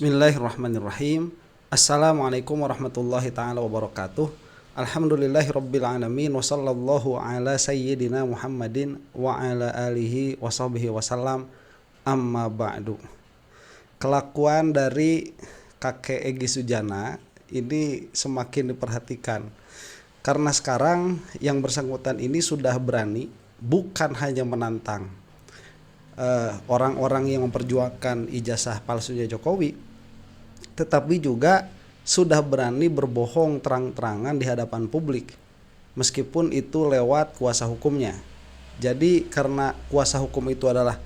Bismillahirrahmanirrahim. Assalamualaikum warahmatullahi ta'ala wabarakatuh. Alhamdulillahirabbil alamin wa sallallahu ala sayyidina Muhammadin wa ala alihi wa sahbihi wasallam. Amma ba'du. Kelakuan dari kakek Egy Sujana ini semakin diperhatikan karena sekarang yang bersangkutan ini sudah berani bukan hanya menantang orang-orang yang memperjuangkan ijazah palsunya Jokowi, tetapi juga sudah berani berbohong terang-terangan di hadapan publik, meskipun itu lewat kuasa hukumnya. Jadi karena kuasa hukum itu adalah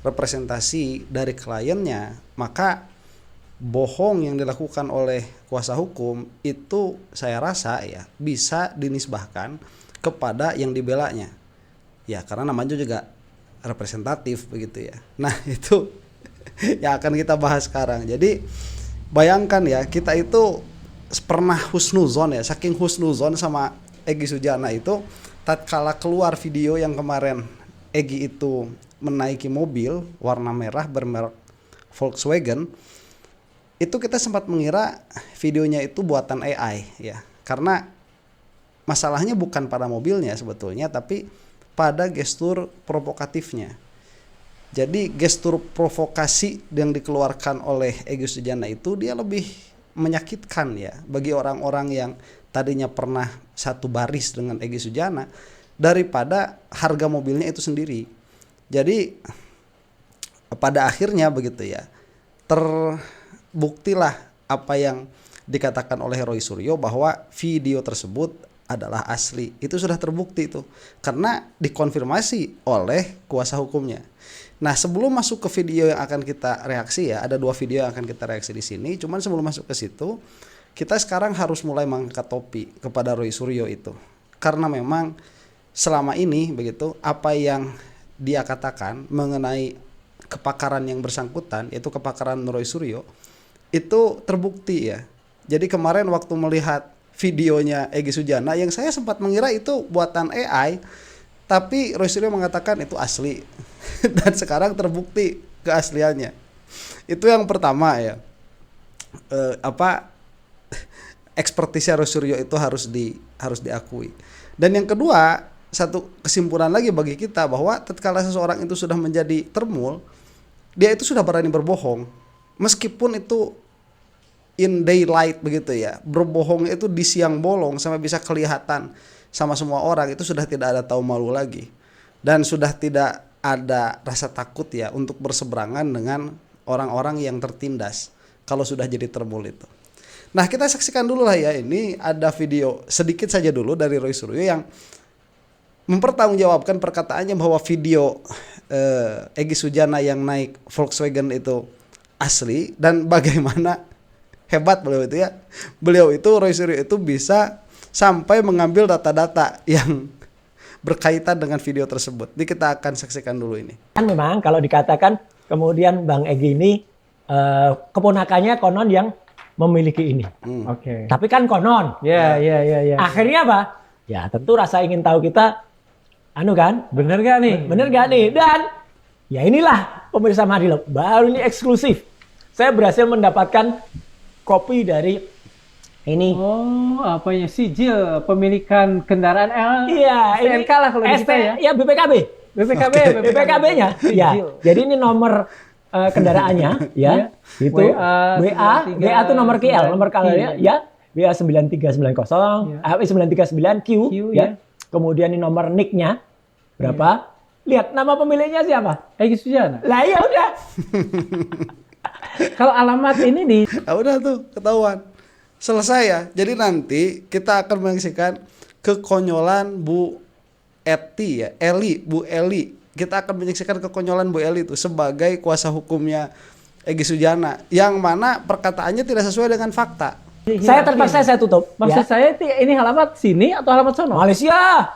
representasi dari kliennya, maka bohong yang dilakukan oleh kuasa hukum itu saya rasa ya bisa dinisbahkan kepada yang dibelanya. Ya karena namanya juga representatif begitu ya. Nah itu yang akan kita bahas sekarang. Jadi bayangkan ya, kita itu pernah husnuzon ya, saking husnuzon sama Egy Sujana itu tatkala keluar video yang kemarin Egy itu menaiki mobil warna merah bermerek Volkswagen, itu kita sempat mengira videonya itu buatan AI ya, karena masalahnya bukan pada mobilnya sebetulnya, tapi pada gestur provokatifnya. Jadi gestur provokasi yang dikeluarkan oleh Egy Sujana itu dia lebih menyakitkan ya bagi orang-orang yang tadinya pernah satu baris dengan Egy Sujana daripada harga mobilnya itu sendiri. Jadi pada akhirnya begitu ya, terbuktilah apa yang dikatakan oleh Roy Suryo bahwa video tersebut adalah asli. Itu sudah terbukti itu karena dikonfirmasi oleh kuasa hukumnya. Nah, sebelum masuk ke video yang akan kita reaksi ya, ada 2 video yang akan kita reaksi di sini. Cuman sebelum masuk ke situ, kita sekarang harus mulai mengangkat topi kepada Roy Suryo itu. Karena memang selama ini begitu, apa yang dia katakan mengenai kepakaran yang bersangkutan, yaitu kepakaran Roy Suryo, itu terbukti ya. Jadi kemarin waktu melihat videonya Egy Sujana yang saya sempat mengira itu buatan AI, tapi Roy Suryo mengatakan itu asli dan sekarang terbukti keasliannya. Itu yang pertama ya, ekspertisnya Roy Suryo itu harus diakui. Dan yang kedua, satu kesimpulan lagi bagi kita bahwa tatkala seseorang itu sudah menjadi termul, dia itu sudah berani berbohong meskipun itu in daylight begitu ya. Berbohong itu di siang bolong sampai bisa kelihatan sama semua orang, itu sudah tidak ada tahu malu lagi. Dan sudah tidak ada rasa takut ya untuk berseberangan dengan orang-orang yang tertindas kalau sudah jadi termul itu. Nah, kita saksikan dulu lah ya, ini ada video sedikit saja dulu dari Roy Suryo yang mempertanggungjawabkan perkataannya bahwa video Egy Sujana yang naik Volkswagen itu asli, dan bagaimana hebat beliau itu ya. Beliau itu, Roy Suryo itu bisa sampai mengambil data-data yang berkaitan dengan video tersebut. Jadi kita akan saksikan dulu ini. Kan memang kalau dikatakan kemudian Bang Egy ini keponakannya konon yang memiliki ini. Oke. Tapi kan konon. Ya. Akhirnya apa? Ya tentu rasa ingin tahu kita, Bener gak nih? Bener gak nih? Dan ya inilah pemirsa Mahadilab, baru ini eksklusif. Saya berhasil mendapatkan kopi dari ini. Oh, apanya? Sijil pemilikan kendaraan Iya, STNK lah kalau di kita ya. Ya BPKB. BPKB-nya. Ya. Jadi ini nomor kendaraannya ya. Itu WA itu nomor KL, nomor KL ya. WA 9390, 939Q ya. Kemudian ini nomor NIK-nya berapa? Lihat nama pemiliknya siapa? Egy Sujana. Lah ya udah. Kalau alamat ini di Udah tuh ketahuan. Selesai ya. Jadi nanti kita akan menyaksikan kekonyolan Bu Eti ya, Bu Eli. Kita akan menyaksikan kekonyolan Bu Eli itu sebagai kuasa hukumnya Egy Sujana, yang mana perkataannya tidak sesuai dengan fakta. Saya terpaksa saya tutup. Maksud saya ini alamat sini atau alamat sono? Malaysia.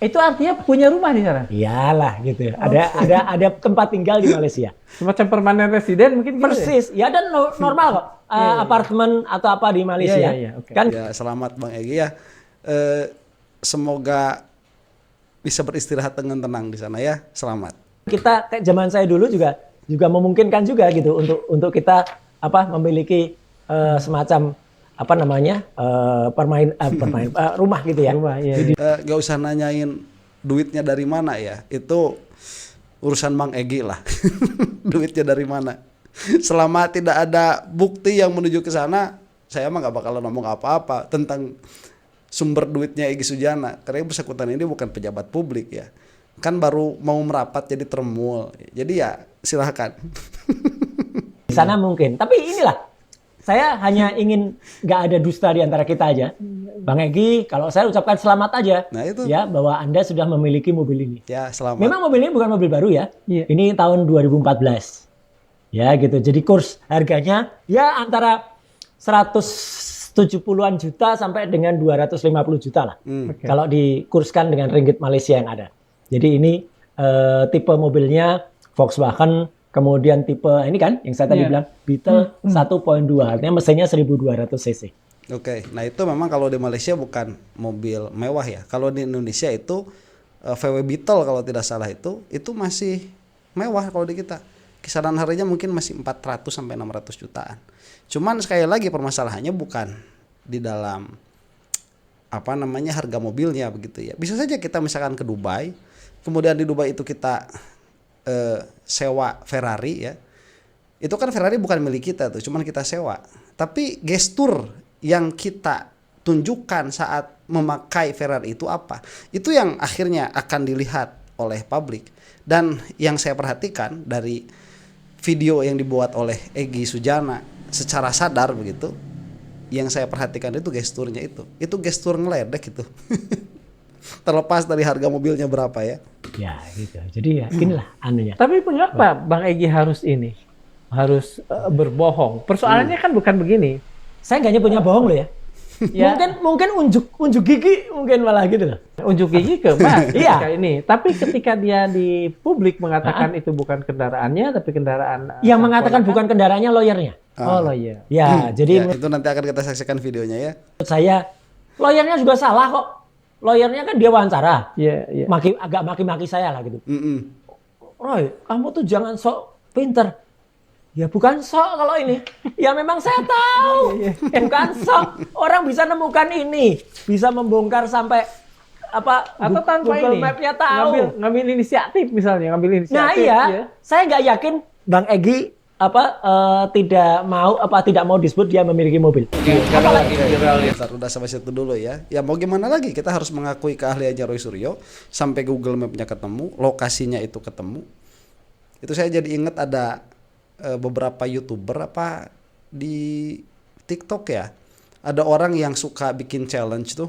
Itu artinya punya rumah di sana. Iyalah gitu ya. Ada tempat tinggal di Malaysia. Semacam permanen residen mungkin gitu. Persis. Ya dan normal kok. Apartemen atau apa di Malaysia. Okay. Kan Ya, selamat Bang Egy ya. Semoga bisa beristirahat dengan tenang di sana ya. Selamat. kita zaman saya dulu juga memungkinkan juga gitu untuk kita memiliki semacam apa namanya rumah gitu ya. Rumah, iya. Gak usah nanyain duitnya dari mana ya, itu urusan Bang Egy lah. Duitnya dari mana? Selama tidak ada bukti yang menuju ke sana, saya mah gak bakalan ngomong apa-apa tentang sumber duitnya Egy Sujana, karena yang bersangkutan ini bukan pejabat publik ya, kan baru mau merapat jadi termul, jadi ya silahkan. Di sana mungkin, tapi inilah saya hanya ingin nggak ada dusta di antara kita aja. Bang Egy, kalau saya ucapkan selamat aja, Nah, itu. ya bahwa Anda sudah memiliki mobil ini. Ya selamat. Memang mobil ini bukan mobil baru ya, ini tahun 2014, ya gitu. Jadi kurs harganya ya antara 170-an juta sampai dengan 250 juta lah. Kalau dikurskan dengan ringgit Malaysia yang ada. Jadi ini tipe mobilnya Volkswagen. Kemudian tipe ini kan yang saya tadi bilang Beetle 1.2, artinya mesinnya 1200 cc. Oke, nah itu memang kalau di Malaysia bukan mobil mewah ya. Kalau di Indonesia itu VW Beetle kalau tidak salah itu masih mewah kalau di kita. Kisaran harganya mungkin masih 400 sampai 600 jutaan. Cuman sekali lagi permasalahannya bukan di dalam apa namanya harga mobilnya begitu ya. Bisa saja kita misalkan ke Dubai, kemudian di Dubai itu kita sewa Ferrari ya, itu kan Ferrari bukan milik kita tuh, cuman kita sewa. Tapi gestur yang kita tunjukkan saat memakai Ferrari itu apa? Itu yang akhirnya akan dilihat oleh publik. Dan yang saya perhatikan dari video yang dibuat oleh Egy Sujana secara sadar begitu, yang saya perhatikan itu gesturnya itu gestur ngeledek itu. Terlepas dari harga mobilnya berapa ya. Ya gitu. Jadi ya inilah anunya. Tapi mengapa Bang Egy harus berbohong? Persoalannya kan bukan begini. Saya nggak nyebutnya bohong loh ya. Ya. Mungkin unjuk gigi mungkin malah gitu loh. Unjuk gigi ke Mas Iya. ketika ini. Tapi ketika dia di publik mengatakan itu bukan kendaraannya, tapi kendaraan Yang mengatakan bukan kendaraannya lawyernya. Oh iya. Ya, jadi Ya, itu nanti akan kita saksikan videonya ya. menurut saya lawyernya juga salah kok. Lawyernya kan dia wawancara. Iya. Agak maki-maki saya lah gitu. Mm-mm. Roy, kamu tuh jangan sok pinter. Ya bukan sok kalau ini. Ya memang saya tahu. Bukan sok. Orang bisa nemukan ini. Bisa membongkar sampai apa Atau tanpa Google ini Map-nya tahu. ngambil inisiatif misalnya, ngambil inisiatif. Nah iya, ya. saya nggak yakin Bang Egy tidak mau disebut dia memiliki mobil. Bentar, udah sampai situ dulu ya. Ya mau gimana lagi, kita harus mengakui keahliannya Roy Suryo. Sampai Google Map-nya ketemu, lokasinya itu ketemu. Itu saya jadi ingat ada beberapa YouTuber di TikTok ya. Ada orang yang suka bikin challenge tuh.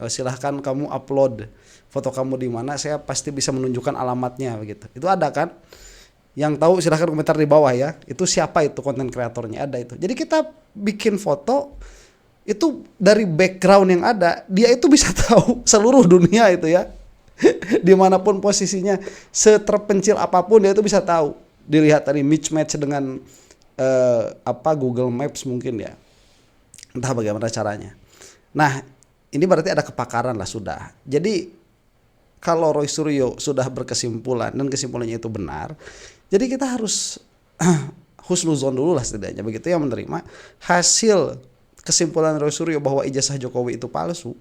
Silahkan kamu upload foto kamu di mana, saya pasti bisa menunjukkan alamatnya begitu. Itu ada kan? Yang tahu silahkan komentar di bawah ya. Itu siapa itu konten kreatornya, ada itu. Jadi kita bikin foto itu dari background yang ada, dia itu bisa tahu seluruh dunia itu ya. Dimanapun posisinya, seterpencil apapun dia itu bisa tahu. Dilihat tadi match dengan Google Maps mungkin ya. Entah bagaimana caranya. Nah, ini berarti ada kepakaran lah sudah. Jadi kalau Roy Suryo sudah berkesimpulan dan kesimpulannya itu benar, jadi kita harus husnuzon dulu lah setidaknya begitu ya, menerima hasil kesimpulan Roy Suryo bahwa ijazah Jokowi itu palsu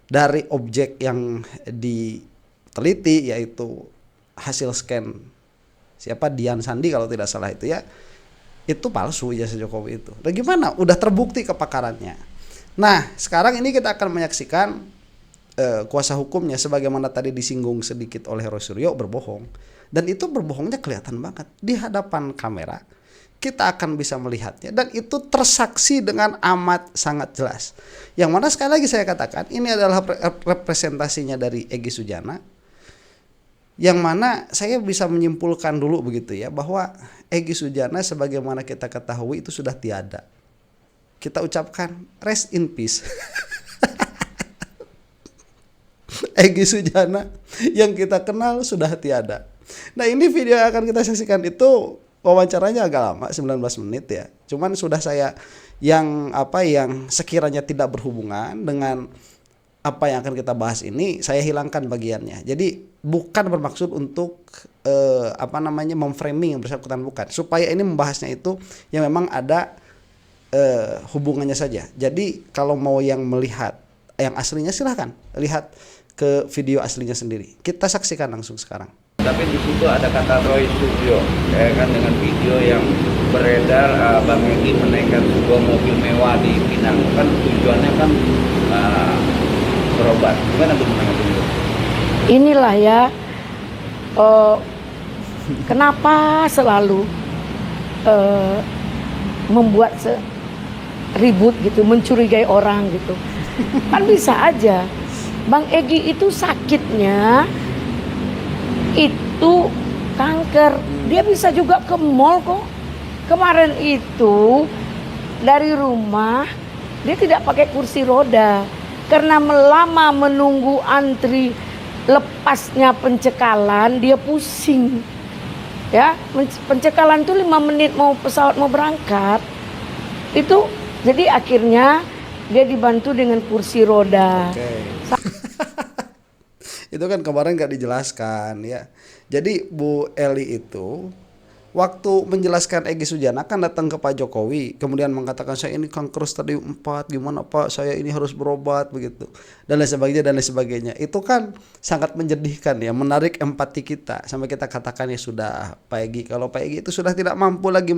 dari objek yang diteliti, yaitu hasil scan Dian Sandi kalau tidak salah itu ya, itu palsu ijazah Jokowi itu. Dan gimana? Udah terbukti kepakarannya. Nah sekarang ini kita akan menyaksikan kuasa hukumnya, sebagaimana tadi disinggung sedikit oleh Roy Suryo, berbohong. Dan itu berbohongnya kelihatan banget di hadapan kamera. Kita akan bisa melihatnya dan itu tersaksi dengan amat sangat jelas. Yang mana sekali lagi saya katakan ini adalah representasinya dari Egy Sujana. Yang mana saya bisa menyimpulkan dulu begitu ya, bahwa Egy Sujana sebagaimana kita ketahui itu sudah tiada. Kita ucapkan rest in peace. Egy Sujana yang kita kenal sudah tiada. Nah ini video yang akan kita saksikan itu wawancaranya agak lama, 19 menit ya. Cuman sudah saya yang sekiranya tidak berhubungan dengan apa yang akan kita bahas ini, saya hilangkan bagiannya. Jadi bukan bermaksud untuk memframing yang bersangkutan, bukan, supaya ini membahasnya itu yang memang ada hubungannya saja. Jadi kalau mau yang melihat yang aslinya silahkan lihat ke video aslinya sendiri. Kita saksikan langsung sekarang. Tapi di situ ada kata Roy Suryo, ya kan, dengan video yang beredar Bang Egy menaikkan sebuah mobil mewah di Pinang, kan tujuannya kan berobat. Gimana tuh menanggapi itu? Inilah ya, kenapa selalu membuat ribut gitu, mencurigai orang gitu. Kan bisa aja Bang Egy itu sakitnya itu kanker, dia bisa juga ke mall kok. Kemarin itu dari rumah dia tidak pakai kursi roda karena lama menunggu antri lepasnya pencekalan, dia pusing. Ya, pencekalan itu 5 menit mau pesawat mau berangkat. Itu jadi akhirnya dia dibantu dengan kursi roda. Itu kan kemarin nggak dijelaskan ya. Jadi Bu Eli itu waktu menjelaskan Egy Sujana kan datang ke Pak Jokowi, kemudian mengatakan saya ini kanker stadium 4, gimana Pak, saya ini harus berobat begitu, dan lain sebagainya. Itu kan sangat menyedihkan ya, menarik empati kita sampai kita katakan ya sudah Pak Egy, kalau Pak Egy itu sudah tidak mampu lagi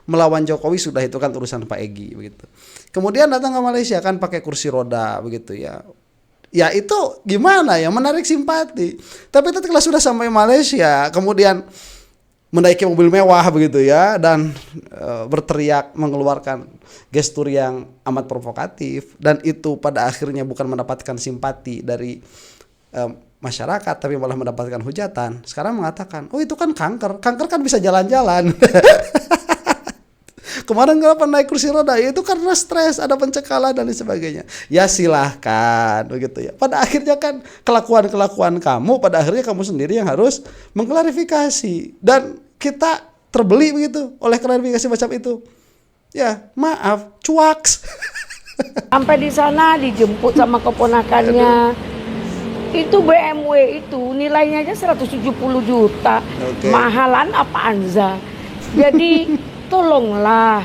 melawan Jokowi, sudah itu kan urusan Pak Egy begitu. Kemudian datang ke Malaysia kan pakai kursi roda begitu ya. Ya itu gimana ya, menarik simpati. Tapi ketika sudah sampai Malaysia, kemudian menaiki mobil mewah begitu ya, dan berteriak mengeluarkan gestur yang amat provokatif, dan itu pada akhirnya bukan mendapatkan simpati dari masyarakat tapi malah mendapatkan hujatan. Sekarang mengatakan, oh itu kan kanker kan bisa jalan-jalan. Kemarin kenapa naik kursi roda? Ya itu karena stres, ada pencekalan dan lain sebagainya. Ya silahkan begitu ya. Pada akhirnya kan kelakuan kamu, pada akhirnya kamu sendiri yang harus mengklarifikasi. Dan kita terbeli begitu oleh klarifikasi macam itu. Ya maaf, cuaks. Sampai di sana dijemput sama keponakannya. Itu BMW itu nilainya aja 170 juta. Okay. Mahalan apa Anza? Jadi tolonglah.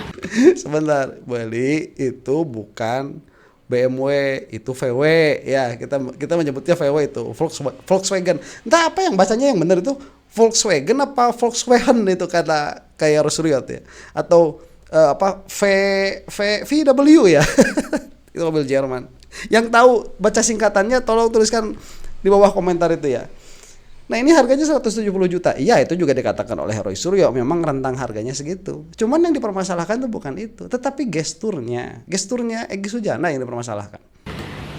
Sebentar, Bu Eli, itu bukan BMW, itu VW ya. Kita menyebutnya VW itu, Volkswagen. Entah apa yang bacanya yang benar itu Volkswagen apa Volkswagen itu kata kayak Rosuryo ya. Atau VW ya. Itu mobil Jerman. Yang tahu baca singkatannya tolong tuliskan di bawah komentar itu ya. Nah ini harganya 170 juta. Iya itu juga dikatakan oleh Roy Suryo, memang rentang harganya segitu. Cuman yang dipermasalahkan itu bukan itu, tetapi gesturnya Egy Sujana yang dipermasalahkan.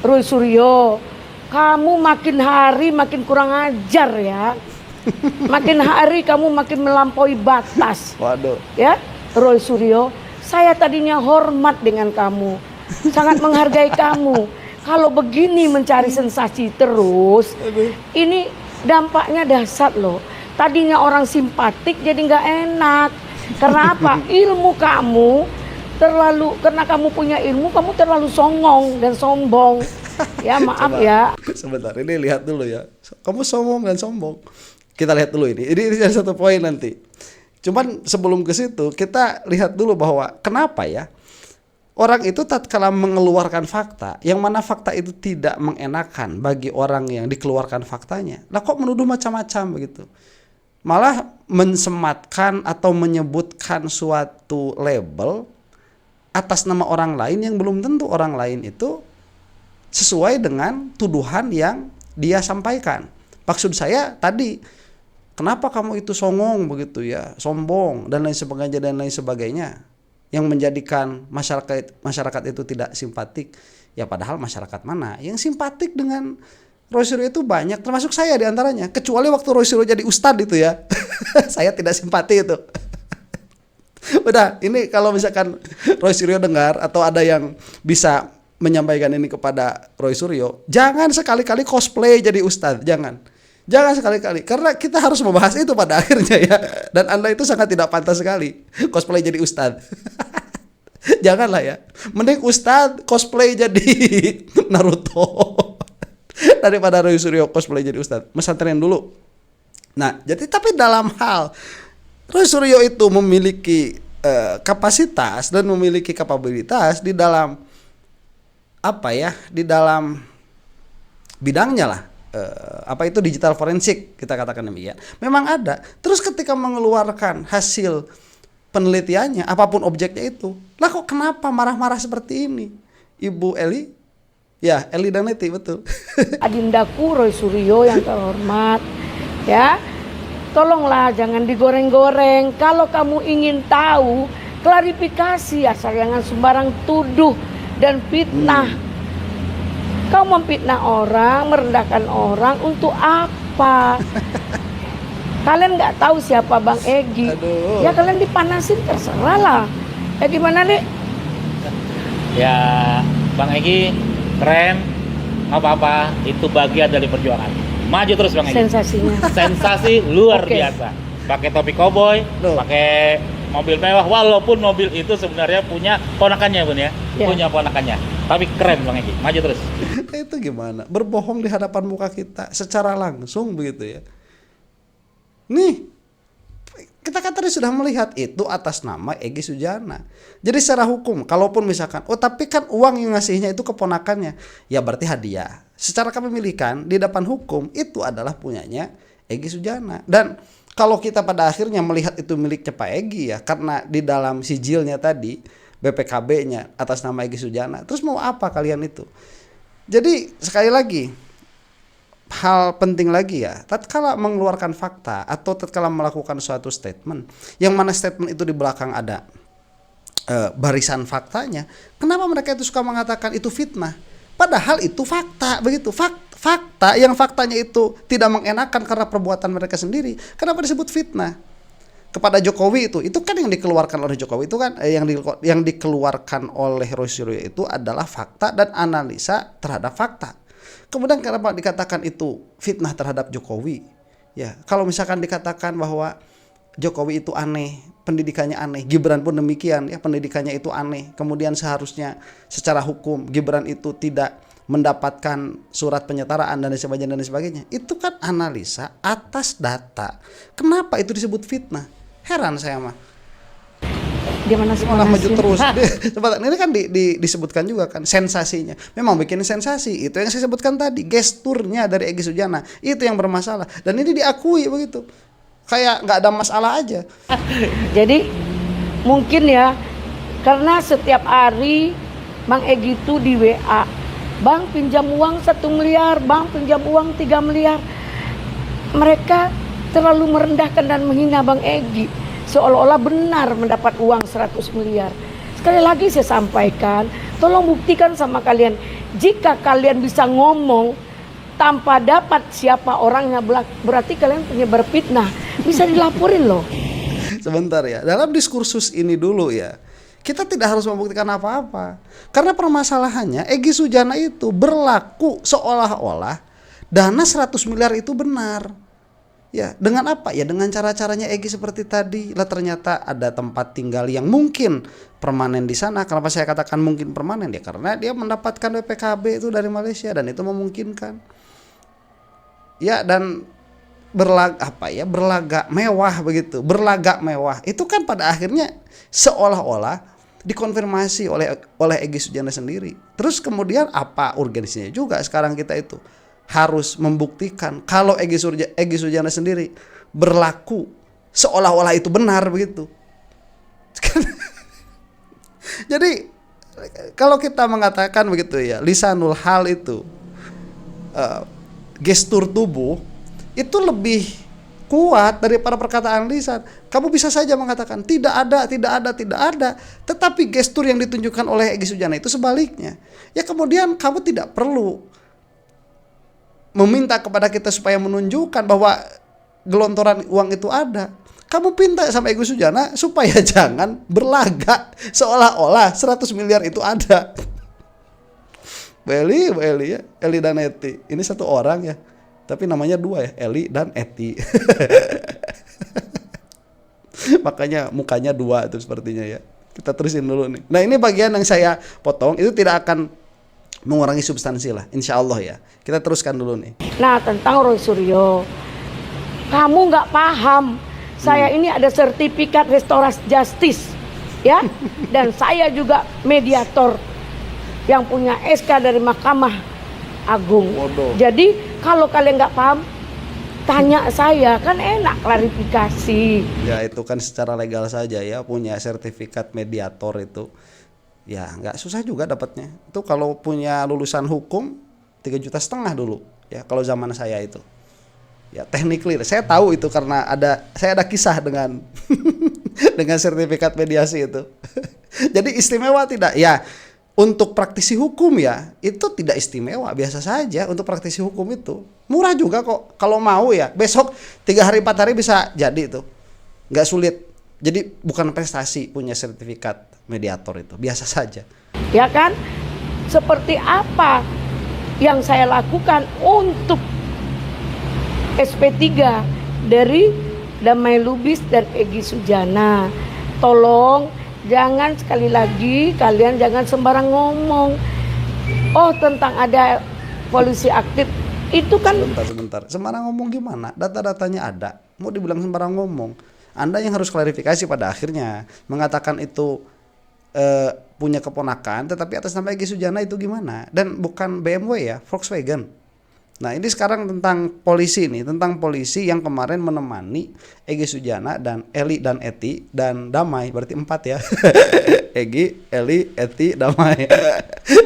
Roy Suryo, kamu makin hari makin kurang ajar ya. Makin hari kamu makin melampaui batas. Waduh. Ya, Roy Suryo, saya tadinya hormat dengan kamu, sangat menghargai kamu. Kalau begini mencari sensasi terus, ini dampaknya dahsyat loh. Tadinya orang simpatik jadi nggak enak. Karena apa? Ilmu kamu terlalu, karena kamu punya ilmu, kamu terlalu songong dan sombong. Ya maaf. Coba, ya. Sebentar, ini lihat dulu ya. Kamu songong dan sombong. Kita lihat dulu ini. Ini ada satu poin nanti. Cuman sebelum ke situ, kita lihat dulu bahwa kenapa ya orang itu tatkala mengeluarkan fakta, yang mana fakta itu tidak mengenakan bagi orang yang dikeluarkan faktanya, lah kok menuduh macam-macam begitu. Malah mensematkan atau menyebutkan suatu label atas nama orang lain yang belum tentu orang lain itu sesuai dengan tuduhan yang dia sampaikan. Maksud saya tadi, kenapa kamu itu songong begitu ya, sombong dan lain sebagainya. Yang menjadikan masyarakat itu tidak simpatik. Ya padahal masyarakat mana yang simpatik dengan Roy Suryo itu banyak, termasuk saya diantaranya. Kecuali waktu Roy Suryo jadi ustadz itu ya. Saya tidak simpati itu. Udah, ini kalau misalkan Roy Suryo dengar atau ada yang bisa menyampaikan ini kepada Roy Suryo, jangan sekali-kali cosplay jadi ustadz, jangan sekali-kali, karena kita harus membahas itu pada akhirnya ya. Dan Anda itu sangat tidak pantas sekali cosplay jadi ustadz. Janganlah ya. Mending ustadz cosplay jadi Naruto daripada Roy Suryo cosplay jadi ustadz. Pesantren dulu. Nah, jadi tapi dalam hal Roy Suryo itu memiliki kapasitas dan memiliki kapabilitas di dalam di dalam bidangnya lah, apa itu digital forensik kita katakan demikian. Memang ada. Terus ketika mengeluarkan hasil penelitiannya, apapun objeknya itu, lah kok kenapa marah-marah seperti ini, Ibu Eli? Ya, Eli dan Neti, betul. Adindaku Roy Suryo yang terhormat, ya, tolonglah jangan digoreng-goreng. Kalau kamu ingin tahu, klarifikasi, asal jangan sembarang tuduh dan fitnah. Kau memfitnah orang, merendahkan orang untuk apa? Kalian nggak tahu siapa Bang Egy. Aduh. Ya kalian dipanasin terserah lah. Ya gimana nih? Ya, Bang Egy keren, apa-apa, itu bagian dari perjuangan. Maju terus Bang Egy. Sensasinya. Sensasi luar Oke. biasa. Pakai topi koboi, Loh. pakai mobil mewah, walaupun mobil itu sebenarnya punya ponakannya Bun ya. Ya. Punya ponakannya. Tapi keren Bang Egy, maju terus. Itu gimana? Berbohong di hadapan muka kita secara langsung begitu ya. Nih, kita kan tadi sudah melihat itu atas nama Egy Sujana. Jadi secara hukum, kalaupun misalkan, oh tapi kan uang yang ngasihnya itu keponakannya, ya berarti hadiah. Secara kepemilikan di depan hukum itu adalah punyanya Egy Sujana. Dan kalau kita pada akhirnya melihat itu miliknya Pak Egy ya, karena di dalam sijilnya tadi BPKB-nya atas nama Egy Sujana. Terus mau apa kalian itu? Jadi sekali lagi, hal penting lagi ya, tatkala mengeluarkan fakta atau tatkala melakukan suatu statement, yang mana statement itu di belakang ada barisan faktanya, kenapa mereka itu suka mengatakan itu fitnah? Padahal itu fakta, begitu. Fakta yang faktanya itu tidak mengenakan karena perbuatan mereka sendiri. Kenapa disebut fitnah? Kepada Jokowi itu kan yang dikeluarkan oleh Jokowi itu kan yang dikeluarkan oleh Roy Suryo itu adalah fakta dan analisa terhadap fakta. Kemudian kenapa dikatakan itu fitnah terhadap Jokowi? Ya, kalau misalkan dikatakan bahwa Jokowi itu aneh, pendidikannya aneh, Gibran pun demikian ya, pendidikannya itu aneh. Kemudian seharusnya secara hukum Gibran itu tidak mendapatkan surat penyetaraan dan sebagainya. Itu kan analisa atas data. Kenapa itu disebut fitnah? Heran saya mah. Dia mana Malah maju terus. Ini kan disebutkan juga kan sensasinya. Memang bikin sensasi. Itu yang saya sebutkan tadi, gesturnya dari Egy Sujana itu yang bermasalah. Dan ini diakui begitu. Kayak nggak ada masalah aja. Jadi mungkin ya, karena setiap hari Bang Egy itu di WA, Bang pinjam uang 1 miliar, Bang pinjam uang 3 miliar. Mereka terlalu merendahkan dan menghina Bang Egy, seolah-olah benar mendapat uang 100 miliar. Sekali lagi saya sampaikan, tolong buktikan sama kalian. Jika kalian bisa ngomong tanpa dapat siapa orangnya, berarti kalian penyebar fitnah. Bisa dilaporin loh. Sebentar ya, dalam diskursus ini dulu ya, kita tidak harus membuktikan apa-apa. Karena permasalahannya Egy Sujana itu berlaku seolah-olah dana 100 miliar itu benar. Ya, dengan apa? Ya dengan cara-caranya Egy seperti tadi. Lah ternyata ada tempat tinggal yang mungkin permanen di sana. Kenapa saya katakan mungkin permanen? Ya karena dia mendapatkan BPKB itu dari Malaysia dan itu memungkinkan. Ya, dan berlagak mewah begitu. Berlagak mewah. Itu kan pada akhirnya seolah-olah dikonfirmasi oleh Egy Sujana sendiri. Terus kemudian apa urgensinya juga sekarang kita itu harus membuktikan kalau Egy Sujana sendiri berlaku seolah-olah itu benar begitu. Jadi kalau kita mengatakan begitu ya, lisanul hal itu gestur tubuh itu lebih kuat daripada perkataan lisan. Kamu bisa saja mengatakan tidak ada, tetapi gestur yang ditunjukkan oleh Egy Sujana itu sebaliknya. Ya kemudian kamu tidak perlu meminta kepada kita supaya menunjukkan bahwa gelontoran uang itu ada. Kamu pinta sama Egy Sujana supaya jangan berlagak seolah-olah 100 miliar itu ada. Bu Eli ya, Eli dan Eti. Ini satu orang ya, tapi namanya dua ya, Eli dan Eti. Makanya mukanya dua itu sepertinya ya. Kita terusin dulu nih. Nah ini bagian yang saya potong, itu tidak akan mengurangi substansi lah, insya Allah ya. Kita teruskan dulu nih. Nah tentang Roy Suryo, Kamu nggak paham. Saya ini ada sertifikat restoratif justice, ya, dan saya juga mediator yang punya SK dari Mahkamah Agung. Waduh. Jadi kalau kalian nggak paham, tanya saya, kan enak klarifikasi. Ya itu kan secara legal saja ya, punya sertifikat mediator itu. Ya nggak susah juga dapatnya. Itu kalau punya lulusan hukum 3,5 juta dulu ya kalau zaman saya itu. Ya technically saya tahu itu karena saya ada kisah dengan dengan sertifikat mediasi itu. Jadi istimewa tidak? Ya untuk praktisi hukum ya itu tidak istimewa, biasa saja untuk praktisi hukum itu. Murah juga kok kalau mau ya. Besok 3 hari 4 hari bisa jadi itu. Nggak sulit. Jadi bukan prestasi punya sertifikat mediator itu, biasa saja. Ya kan? Seperti apa yang saya lakukan untuk SP3 dari Damai Lubis dan Egy Sujana. Tolong jangan sekali lagi kalian jangan sembarang ngomong. Oh tentang ada polisi aktif itu kan. Sebentar. Sembarang ngomong gimana? Data-datanya ada. Mau dibilang sembarang ngomong. Anda yang harus klarifikasi pada akhirnya. Mengatakan itu punya keponakan tetapi atas nama Egy Sujana itu gimana? Dan bukan BMW ya, Volkswagen. Nah ini sekarang tentang polisi nih, tentang polisi yang kemarin menemani Egy Sujana dan Eli dan Eti dan Damai, berarti 4 ya. Egy, Eli, Eti, Damai.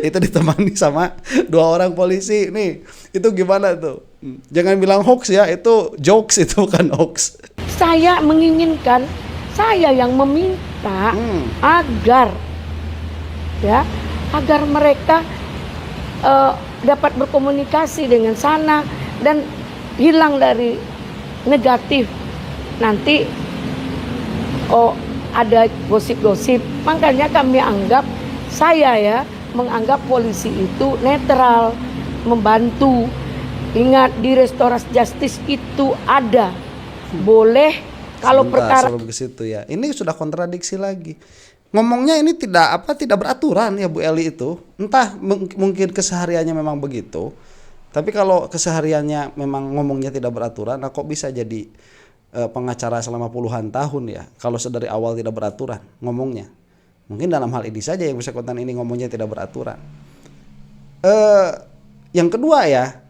Itu ditemani sama 2 orang polisi nih. Itu gimana tuh? Jangan bilang hoax ya, itu jokes, itu bukan hoax. Saya menginginkan, saya yang meminta agar mereka dapat berkomunikasi dengan sana dan hilang dari negatif. Nanti ada gosip-gosip. Makanya kami saya menganggap polisi itu netral, membantu. Ingat di restoratif justice itu ada. Boleh kalau perkara sebelum ke situ ya. Ini sudah kontradiksi lagi. Ngomongnya ini tidak beraturan ya Bu Eli itu. Entah mungkin kesehariannya memang begitu. Tapi kalau kesehariannya memang ngomongnya tidak beraturan, nah kok bisa jadi pengacara selama puluhan tahun ya. Kalau dari awal tidak beraturan ngomongnya. Mungkin dalam hal ini saja yang bisa konten ini ngomongnya tidak beraturan. Yang kedua ya.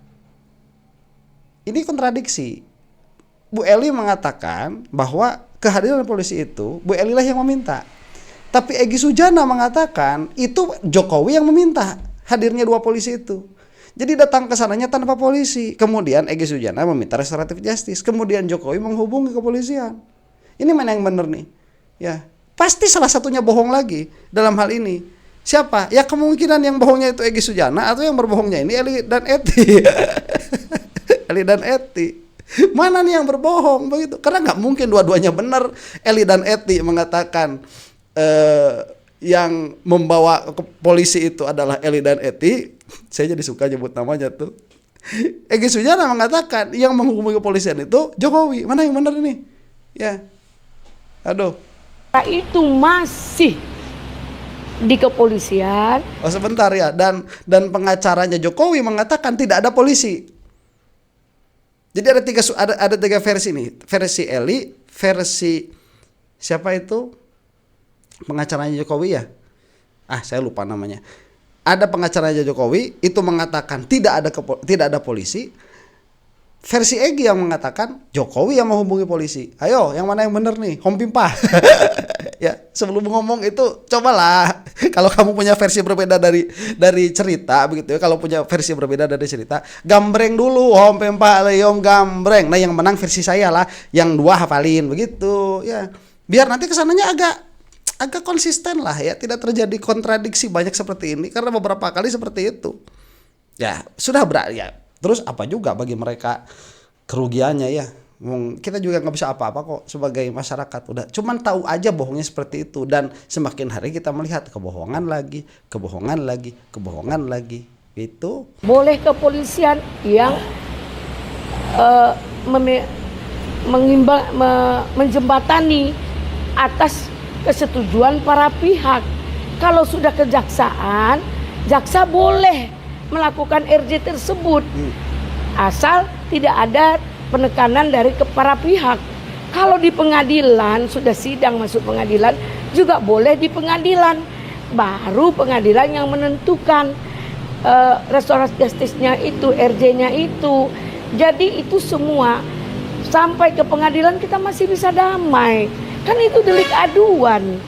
Ini kontradiksi. Bu Eli mengatakan bahwa kehadiran polisi itu Bu Eli lah yang meminta. Tapi Egy Sujana mengatakan itu Jokowi yang meminta hadirnya 2 polisi itu. Jadi datang ke sananya tanpa polisi. Kemudian Egy Sujana meminta restoratif justice. Kemudian Jokowi menghubungi kepolisian. Ini mana yang benar nih? Ya, pasti salah satunya bohong lagi dalam hal ini. Siapa? Ya kemungkinan yang bohongnya itu Egy Sujana atau yang berbohongnya ini Eli dan Eti. Eli dan Eti. Mana nih yang berbohong begitu? Karena nggak mungkin dua-duanya benar. Eli dan Eti mengatakan yang membawa ke polisi itu adalah Eli dan Eti. Saya jadi suka nyebut namanya tuh. Egy Sujana mengatakan yang menghubungi kepolisian itu Jokowi. Mana yang benar ini? Ya, aduh. itu masih di kepolisian. Oh sebentar ya. Dan pengacaranya Jokowi mengatakan tidak ada polisi. Jadi ada 3 versi nih, versi Eli, versi siapa itu pengacaranya Jokowi ya? Saya lupa namanya. Ada pengacaranya Jokowi itu mengatakan tidak ada polisi. Versi Egy yang mengatakan Jokowi yang menghubungi polisi. Ayo, yang mana yang benar nih? Hom Pimpa. Ya, sebelum ngomong itu cobalah kalau kamu punya versi berbeda dari cerita begitu ya. Kalau punya versi berbeda dari cerita, gambreng dulu Hom Pimpa Leom gambreng. Nah, yang menang versi saya lah, yang 2 hafalin begitu ya. Biar nanti kesananya agak konsisten lah ya, tidak terjadi kontradiksi banyak seperti ini karena beberapa kali seperti itu. Ya, sudah ya. Terus apa juga bagi mereka kerugiannya ya? Kita juga nggak bisa apa-apa kok sebagai masyarakat. Udah cuman tahu aja bohongnya seperti itu. Dan semakin hari kita melihat kebohongan lagi. Itu boleh kepolisian yang menjembatani atas kesetujuan para pihak. Kalau sudah kejaksaan, jaksa boleh melakukan RJ tersebut asal tidak ada penekanan dari ke para pihak. Kalau di pengadilan, sudah sidang masuk pengadilan, juga boleh di pengadilan. Baru pengadilan yang menentukan restoratif justice-nya itu, RJ-nya itu. Jadi itu semua sampai ke pengadilan kita masih bisa damai. Kan itu delik aduan.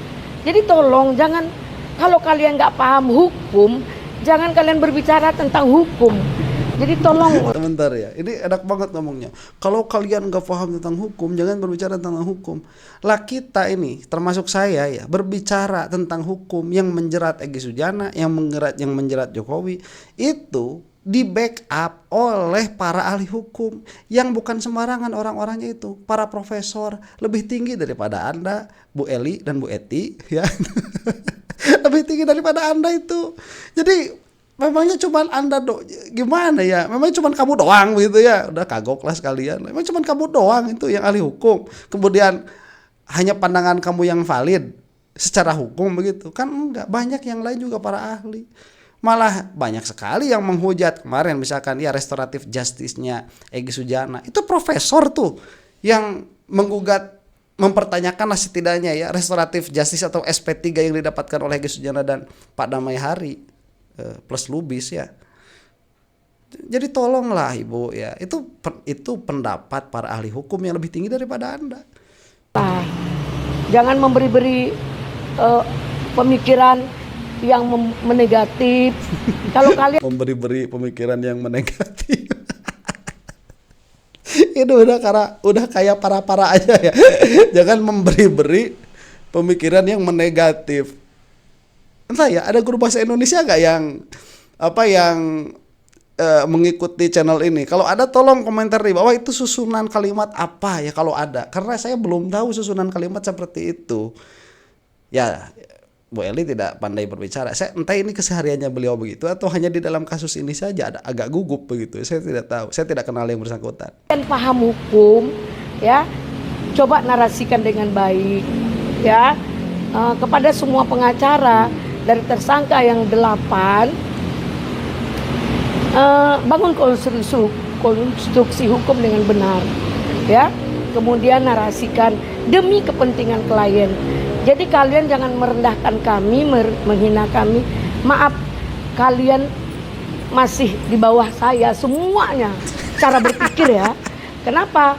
Jadi tolong jangan, kalau kalian nggak paham hukum, jangan kalian berbicara tentang hukum. Jadi tolong. Sebentar ya, ini enak banget ngomongnya. Kalau kalian nggak paham tentang hukum, jangan berbicara tentang hukum. Lah kita ini, termasuk saya ya, berbicara tentang hukum yang menjerat Egy Sujana, yang menjerat Jokowi, itu di backup oleh para ahli hukum yang bukan sembarangan orang-orangnya itu, para profesor lebih tinggi daripada Anda, Bu Eli dan Bu Eti, ya. Lebih tinggi daripada Anda itu. Jadi memangnya cuman Anda gimana ya? Memangnya cuman kamu doang begitu ya? Udah kagok lah sekalian. Memang cuman kamu doang itu yang ahli hukum. Kemudian hanya pandangan kamu yang valid secara hukum begitu. Kan enggak, banyak yang lain juga para ahli. Malah banyak sekali yang menghujat kemarin misalkan ya restoratif justice-nya Egy Sujana. Itu profesor tuh yang menggugat, mempertanyakan lah setidaknya ya restoratif justice atau SP3 yang didapatkan oleh Egy Sujana dan Pak Damai Hari plus Lubis ya. Jadi tolonglah Ibu ya. Itu pendapat para ahli hukum yang lebih tinggi daripada Anda. Jangan memberi-beri pemikiran yang menegatif. Kalau kalian memberi-beri pemikiran yang menegatif. Itu udah kayak para-para aja ya. Jangan memberi-beri pemikiran yang menegatif. Entah ya, ada guru bahasa Indonesia nggak yang mengikuti channel ini? Kalau ada tolong komentar di bawah itu susunan kalimat apa ya kalau ada. Karena saya belum tahu susunan kalimat seperti itu. Ya, Bu Eli tidak pandai berbicara. Saya entah ini kesehariannya beliau begitu atau hanya di dalam kasus ini saja ada agak gugup begitu. Saya tidak tahu. Saya tidak kenal yang bersangkutan. paham hukum ya, coba narasikan dengan baik ya kepada semua pengacara dari tersangka yang 8. Bangun konstruksi hukum dengan benar ya, kemudian narasikan demi kepentingan klien. Jadi kalian jangan merendahkan kami, menghina kami. Maaf, kalian masih di bawah saya semuanya cara berpikir ya. Kenapa?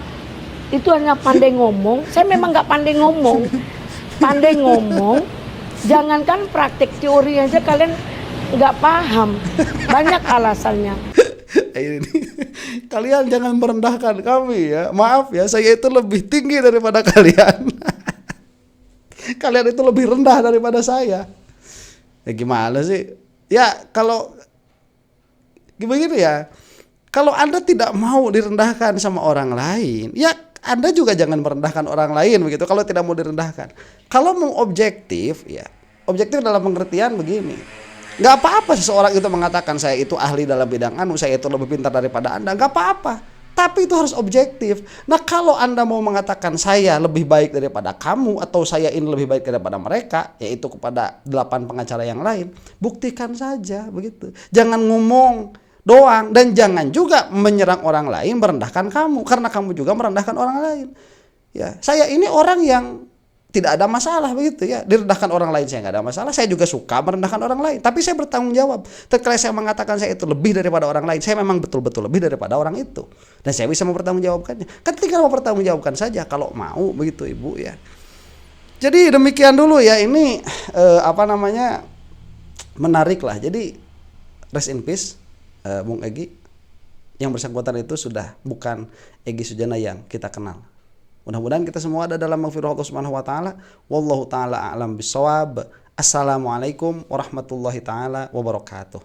Itu hanya pandai ngomong. Saya memang nggak pandai ngomong. Pandai ngomong, jangankan praktek teori aja kalian nggak paham. Banyak alasannya. Ini kalian jangan merendahkan kami ya. Maaf ya, saya itu lebih tinggi daripada kalian. Kalian itu lebih rendah daripada saya. Ya gimana sih? Ya kalau gimana ya? Kalau Anda tidak mau direndahkan sama orang lain, ya Anda juga jangan merendahkan orang lain begitu. Kalau tidak mau direndahkan. Kalau mau objektif, ya objektif dalam pengertian begini. Nggak apa-apa seseorang itu mengatakan saya itu ahli dalam bidang anu, saya itu lebih pintar daripada Anda. Nggak apa-apa. Tapi itu harus objektif. Nah kalau Anda mau mengatakan saya lebih baik daripada kamu atau saya ini lebih baik daripada mereka, yaitu kepada 8 pengacara yang lain, buktikan saja begitu. Jangan ngomong doang dan jangan juga menyerang orang lain, merendahkan kamu karena kamu juga merendahkan orang lain. Ya, saya ini orang yang tidak ada masalah begitu ya, direndahkan orang lain saya nggak ada masalah. Saya juga suka merendahkan orang lain, tapi saya bertanggung jawab. Tatkala saya mengatakan saya itu lebih daripada orang lain, saya memang betul-betul lebih daripada orang itu, dan saya bisa mempertanggungjawabkannya. Kan tinggal mempertanggungjawabkan saja kalau mau begitu Ibu ya. Jadi demikian dulu ya, ini menarik lah. Jadi rest in peace Bung Egy. Yang bersangkutan itu sudah bukan Egy Sujana yang kita kenal. Mudah-mudahan kita semua ada dalam maghfirah Allah Subhanahu wa taala. Wallahu taala a'lam bissawab. Assalamualaikum warahmatullahi taala wabarakatuh.